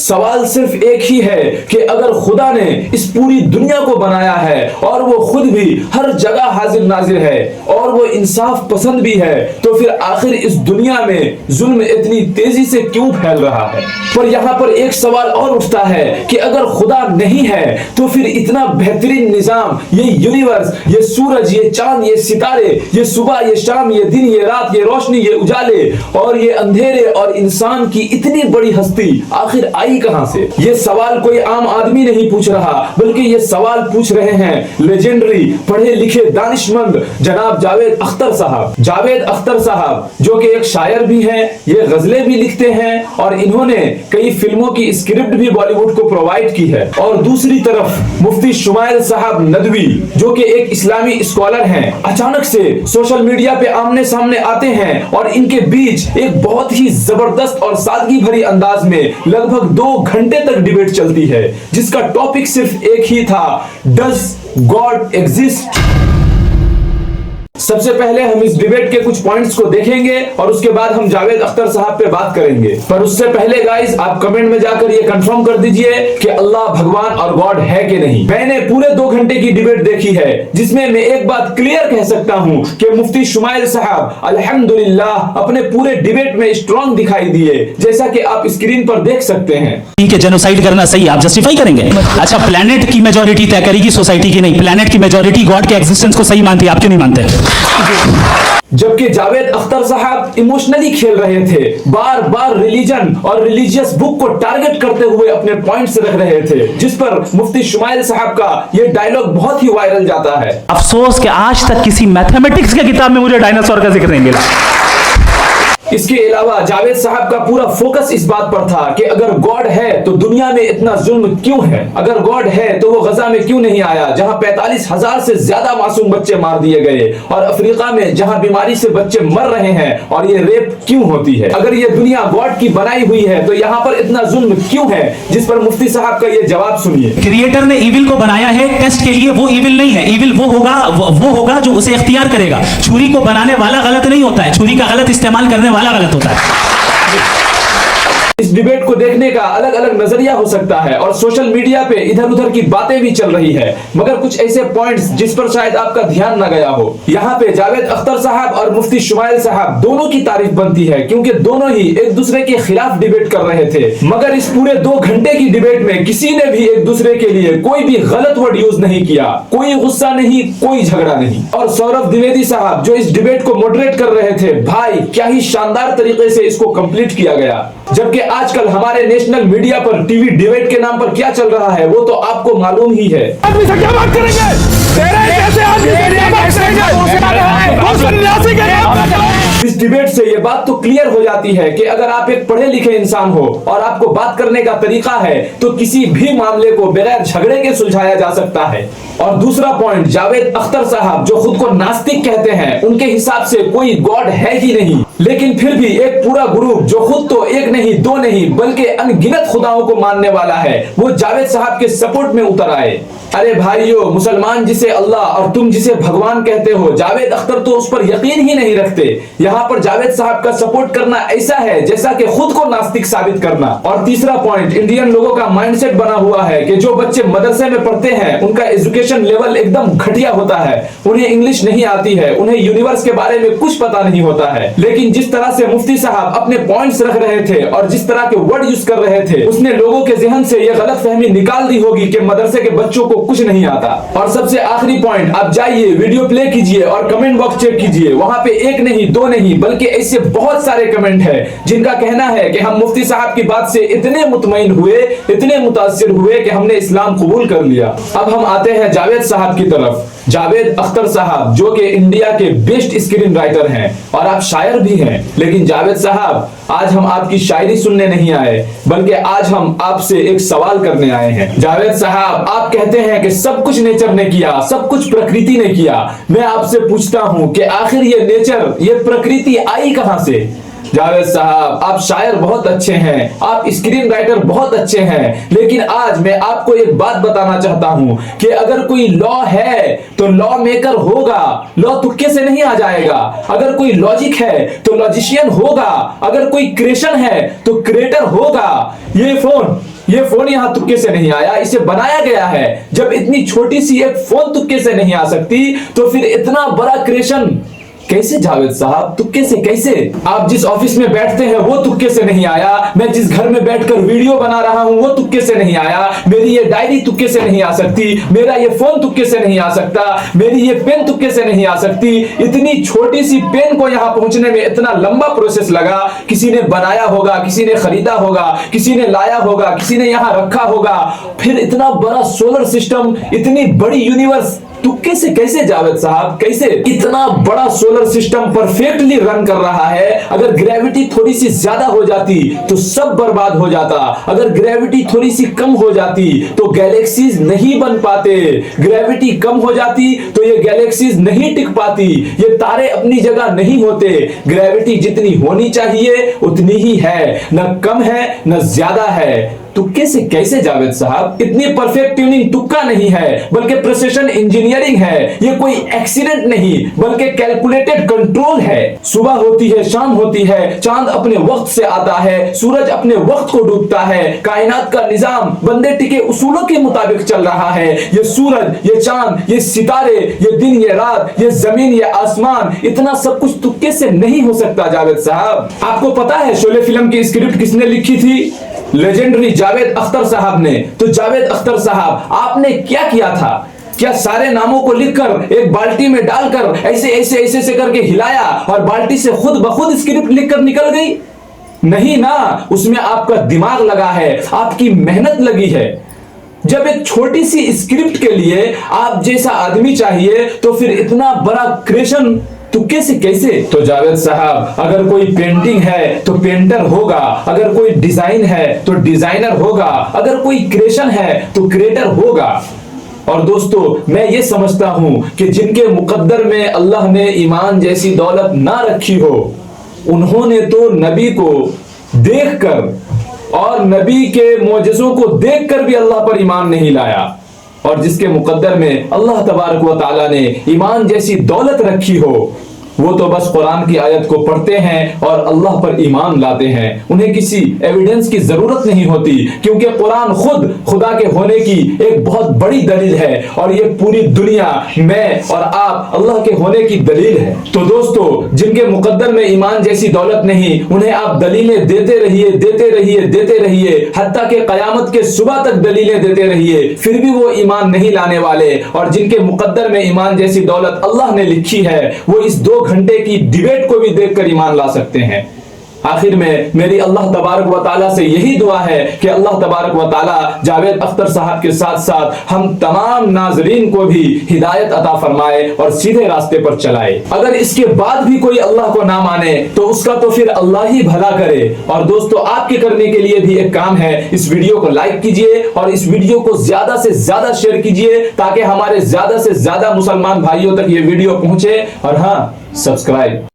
सवाल सिर्फ एक ही है कि अगर खुदा ने इस पूरी दुनिया को बनाया है और वो खुद भी हर जगह हाजिर नाजिर है और वो इंसाफ पसंद भी है, तो फिर आखिर इस दुनिया में जुल्म इतनी तेजी से क्यों फैल रहा है। पर यहाँ पर एक सवाल और उठता है कि अगर खुदा नहीं है तो फिर इतना बेहतरीन निजाम, ये यूनिवर्स, ये सूरज, ये चांद, ये सितारे, ये सुबह, ये शाम, ये दिन, ये रात, ये रोशनी, ये उजाले और ये अंधेरे और इंसान की इतनी बड़ी हस्ती आखिर आई कहां से। ये सवाल कोई आम आदमी नहीं पूछ रहा, बल्कि ये सवाल पूछ रहे हैं लेजेंडरी पढ़े लिखे दानिशमंद जनाब जावेद अख्तर साहब। जावेद अख्तर साहब जो कि एक शायर भी हैं, ये गजलें भी लिखते हैं और इन्होंने कई फिल्मों की स्क्रिप्ट भी बॉलीवुड को प्रोवाइड की है। और दूसरी तरफ मुफ्ती शुमाइल साहब नदवी जो कि एक इस्लामी स्कॉलर हैं, अचानक से सोशल मीडिया पे आमने सामने आते हैं और इनके बीच एक बहुत ही जबरदस्त और सादगी भरी अंदाज में लगभग 2 घंटे तक डिबेट चलती है, जिसका टॉपिक सिर्फ एक ही था, डज गॉड एग्जिस्ट। सबसे पहले हम इस डिबेट के कुछ पॉइंट्स को देखेंगे और उसके बाद हम जावेद अख्तर साहब पे बात करेंगे। पर उससे पहले गाइस आप कमेंट में जाकर ये कंफर्म कर दीजिए कि अल्लाह भगवान और गॉड है कि नहीं। मैंने पूरे 2 घंटे की डिबेट देखी है, जिसमें मैं एक बात क्लियर कह सकता हूं कि मुफ्ती शुमाइल साहब अल्हम्दुलिल्लाह अपने पूरे डिबेट में स्ट्रॉन्ग दिखाई दिए, जैसा कि आप स्क्रीन पर देख सकते हैं। ठीक है, जेनोसाइड करना सही, आप जस्टिफाई करेंगे। अच्छा, प्लेनेट की मेजॉरिटी तय करेगी, सोसाइटी की नहीं। प्लेनेट की मेजॉरिटी गॉड के एग्जिस्टेंस को सही मानती है, आप क्यों नहीं मानते? जबकि जावेद अख्तर साहब इमोशनली खेल रहे थे, बार बार रिलीजन और रिलीजियस बुक को टारगेट करते हुए अपने पॉइंट्स रख रहे थे, जिस पर मुफ्ती शुमाइल साहब का यह डायलॉग बहुत ही वायरल जाता है। अफसोस कि आज तक किसी मैथमेटिक्स के किताब में मुझे डायनासोर का जिक्र नहीं मिला। इसके अलावा जावेद साहब का पूरा फोकस इस बात पर था कि अगर गॉड है तो दुनिया में इतना जुल्म क्यों है, अगर गॉड है तो वो गजा में क्यों नहीं आया जहां 45,000 से ज्यादा मासूम बच्चे मार दिए गए, और अफ्रीका में जहां बीमारी से बच्चे मर रहे हैं और ये रेप क्यों होती है। अगर ये दुनिया गॉड की बनाई हुई है तो यहाँ पर इतना जुल्म क्यों है, जिस पर मुफ्ती साहब का ये जवाब सुनिए। क्रिएटर ने इविल को बनाया है टेस्ट के लिए, वो इविल नहीं है। इविल वो होगा जो उसे इख्तियार करेगा। छुरी को बनाने वाला गलत नहीं होता है, छुरी का गलत इस्तेमाल करने वाला गलत होता है। इस डिबेट को देखने का अलग अलग नजरिया हो सकता है और सोशल मीडिया पे इधर उधर की बातें भी चल रही है, मगर कुछ ऐसे पॉइंट्स जिस पर शायद आपका ध्यान न गया हो। यहाँ पे जावेद अख्तर साहब और मुफ्ती शुमाइल साहब दोनों की तारीफ बनती है, क्योंकि दोनों ही एक दूसरे के खिलाफ डिबेट कर रहे थे, मगर इस पूरे 2 घंटे की डिबेट में किसी ने भी एक दूसरे के लिए कोई भी गलत वर्ड यूज नहीं किया, कोई गुस्सा नहीं, कोई झगड़ा नहीं। और सौरभ द्विवेदी साहब जो इस डिबेट को मॉडरेट कर रहे थे, भाई क्या ही शानदार तरीके से इसको कंप्लीट किया गया। जबकि आजकल हमारे नेशनल मीडिया पर टीवी डिबेट के नाम पर क्या चल रहा है वो तो आपको मालूम ही है। आदमी से क्या बात करेंगे? तेरे जैसे आदमी से क्या बात करेंगे? इस डिबेट से ये बात तो क्लियर हो जाती है कि अगर आप एक पढ़े लिखे इंसान हो और आपको बात करने का तरीका है तो किसी भी मामले को बगैर झगड़े के सुलझाया जा सकता है। और दूसरा पॉइंट, जावेद अख्तर साहब जो खुद को नास्तिक कहते हैं, उनके हिसाब से कोई गॉड है ही नहीं, लेकिन फिर भी एक पूरा ग्रुप जो खुद तो एक नहीं, 2 नहीं, बल्कि अनगिनत खुदाओं को मानने वाला है, वो जावेद साहब के सपोर्ट में उतर आए। अरे भाइयों, मुसलमान जिसे अल्लाह और तुम जिसे भगवान कहते हो, जावेद अख्तर तो उस पर यकीन ही नहीं रखते। यहाँ पर जावेद साहब का सपोर्ट करना ऐसा है जैसा कि खुद को नास्तिक साबित करना। और तीसरा पॉइंट, इंडियन लोगों का माइंडसेट बना हुआ है कि जो बच्चे मदरसे में पढ़ते हैं उनका एजुकेशन लेवल एकदम घटिया होता है, उन्हें इंग्लिश नहीं आती है, उन्हें यूनिवर्स के बारे में कुछ पता नहीं होता है। लेकिन जिस तरह से मुफ्ती साहब अपने पॉइंट्स रख रहे थे और जिस तरह के वर्ड यूज कर रहे थे, उसने लोगों के जहन से यह गलतफहमी निकाल दी होगी कि मदरसे के बच्चों को कुछ नहीं आता। और सबसे आखिरी पॉइंट, आप जाइए वीडियो प्ले कीजिए और कमेंट बॉक्स चेक कीजिए, वहां पे 1 नहीं 2 नहीं बल्कि ऐसे बहुत सारे कमेंट है जिनका कहना है कि हम मुफ्ती साहब की बात से इतने मुतमईन हुए, इतने मुतासिर हुए कि हमने इस्लाम कबूल कर लिया। अब हम आते हैं जावेद साहब की तरफ। जावेद अख्तर साहब जो कि इंडिया के बेस्ट स्क्रीन राइटर हैं और आप शायर भी हैं, लेकिन जावेद साहब आज हम आपकी शायरी सुनने नहीं आए, बल्कि आज हम आपसे एक सवाल करने आए हैं। जावेद साहब, आप कहते हैं कि सब कुछ नेचर ने किया, सब कुछ प्रकृति ने किया। मैं आपसे पूछता हूं कि आखिर ये नेचर, ये प्रकृति आई कहां से? जावेद साहब, आप शायर बहुत अच्छे हैं, आप स्क्रीन राइटर बहुत अच्छे हैं, लेकिन आज मैं आपको एक बात बताना चाहता हूं कि अगर कोई लॉ है तो लॉ मेकर होगा, लॉ तुक्के से नहीं आ जाएगा। अगर कोई लॉजिक है तो लॉजिशियन होगा, अगर कोई क्रिएशन है तो क्रिएटर होगा। ये फोन ये फोन यहाँ तुक्के से नहीं आया, इसे बनाया गया है। जब इतनी छोटी सी एक फोन तुक्के से नहीं आ सकती तो फिर इतना बड़ा क्रिएशन कैसे जावेद साहब, तुक्के से कैसे? आप जिस ऑफिस में बैठते हैं वो तुक्के से नहीं आया, मैं जिस घर में बैठकर वीडियो बना रहा हूं वो तुक्के से नहीं आया, मेरी ये डायरी तुक्के से नहीं आ सकती, मेरा ये फोन तुक्के से नहीं आ सकता, मेरी ये पेन तुक्के से नहीं आ सकती। इतनी छोटी सी पेन को यहां पहुंचने में इतना लंबा प्रोसेस लगा, किसी ने बनाया होगा, किसी ने खरीदा होगा, किसी ने लाया होगा, किसी ने यहां रखा होगा, फिर इतना बड़ा सोलर सिस्टम, इतनी बड़ी यूनिवर्स तुक्के से कैसे जावेद साहब, कैसे? इतना बड़ा सोलर सिस्टम परफेक्टली रन कर रहा है। अगर ग्रेविटी थोड़ी सी ज्यादा हो जाती तो सब बर्बाद हो जाता, अगर ग्रेविटी थोड़ी सी कम हो जाती तो गैलेक्सीज नहीं बन पाते, ग्रेविटी कम हो जाती तो ये गैलेक्सीज नहीं टिक पाती, ये तारे अपनी जगह नहीं होते। ग्रेविटी जितनी होनी चाहिए उतनी ही है, न कम है न ज्यादा है। तुक्के से कैसे जावेद साहब? इतनी परफेक्ट ट्यूनिंग तुक्का नहीं है बल्कि प्रिसिशन इंजीनियरिंग है। ये कोई एक्सीडेंट नहीं बल्कि कैलकुलेटेड कंट्रोल है। सुबह होती है, शाम होती है, चांद अपने वक्त से आता है, सूरज अपने वक्त को डूबता है, कायनात का निजाम बंदे टिके उसूलों के मुताबिक चल रहा है। ये सूरज, ये चांद, ये सितारे, ये दिन, ये रात, ये जमीन, ये आसमान, इतना सब कुछ तुक्के से नहीं हो सकता जावेद साहब। आपको पता है शोले फिल्म की स्क्रिप्ट किसने लिखी थी? लेजेंडरी जावेद अख्तर साहब ने। तो जावेद अख्तर साहब, आपने क्या किया था? क्या सारे नामों को लिखकर एक बाल्टी में डालकर ऐसे ऐसे ऐसे ऐसे करके हिलाया और बाल्टी से खुद ब खुद स्क्रिप्ट लिखकर निकल गई? नहीं ना, उसमें आपका दिमाग लगा है, आपकी मेहनत लगी है। जब एक छोटी सी स्क्रिप्ट के लिए आप जैसा आदमी चाहिए तो फिर इतना बड़ा क्रिएशन तुक्के से कैसे? तो जावेद साहब, अगर कोई पेंटिंग है तो पेंटर होगा, अगर कोई डिजाइन है तो डिजाइनर होगा, अगर कोई क्रिएशन है तो क्रिएटर होगा। और दोस्तों, मैं ये समझता हूं कि जिनके मुकद्दर में अल्लाह ने ईमान जैसी दौलत ना रखी हो, उन्होंने तो नबी को देखकर और नबी के मोजज़ों को देखकर भी अल्लाह पर ईमान नहीं लाया। और जिसके मुकद्दर में अल्लाह तबारक व तआला ने ईमान जैसी दौलत रखी हो, वो तो बस कुरान की आयत को पढ़ते हैं और अल्लाह पर ईमान लाते हैं। उन्हें किसी एविडेंस की जरूरत नहीं होती, क्योंकि कुरान खुद खुदा के होने की एक बहुत बड़ी दलील है और ये पूरी दुनिया, मैं और आप, अल्लाह के होने की दलील है। तो दोस्तों, जिनके मुकद्दर में ईमान जैसी दौलत नहीं, उन्हें आप दलीलें देते रहिए, देते रहिए, देते रहिए, हत्ता के कयामत के सुबह तक दलीलें देते रहिए, फिर भी वो ईमान नहीं लाने वाले। और जिनके मुकद्दर में ईमान जैसी दौलत अल्लाह ने लिखी है, वो इस 2 घंटे की डिबेट को भी देखकर ईमान ला सकते हैं। आखिर में मेरी अल्लाह तबारक व तआला से यही दुआ है कि अल्लाह तबारक व तआला जावेद अख्तर साहब के साथ साथ हम तमाम नाजरीन को भी हिदायत अता फरमाए और सीधे रास्ते पर चलाए। अगर इसके बाद भी कोई अल्लाह को ना माने तो उसका तो फिर अल्लाह ही भला करे। और दोस्तों, आपके करने के लिए भी एक काम है, इस वीडियो को लाइक कीजिए और इस वीडियो को ज्यादा से ज्यादा शेयर कीजिए ताकि हमारे ज्यादा से ज्यादा मुसलमान भाइयों तक ये वीडियो पहुंचे। और हाँ, सब्सक्राइब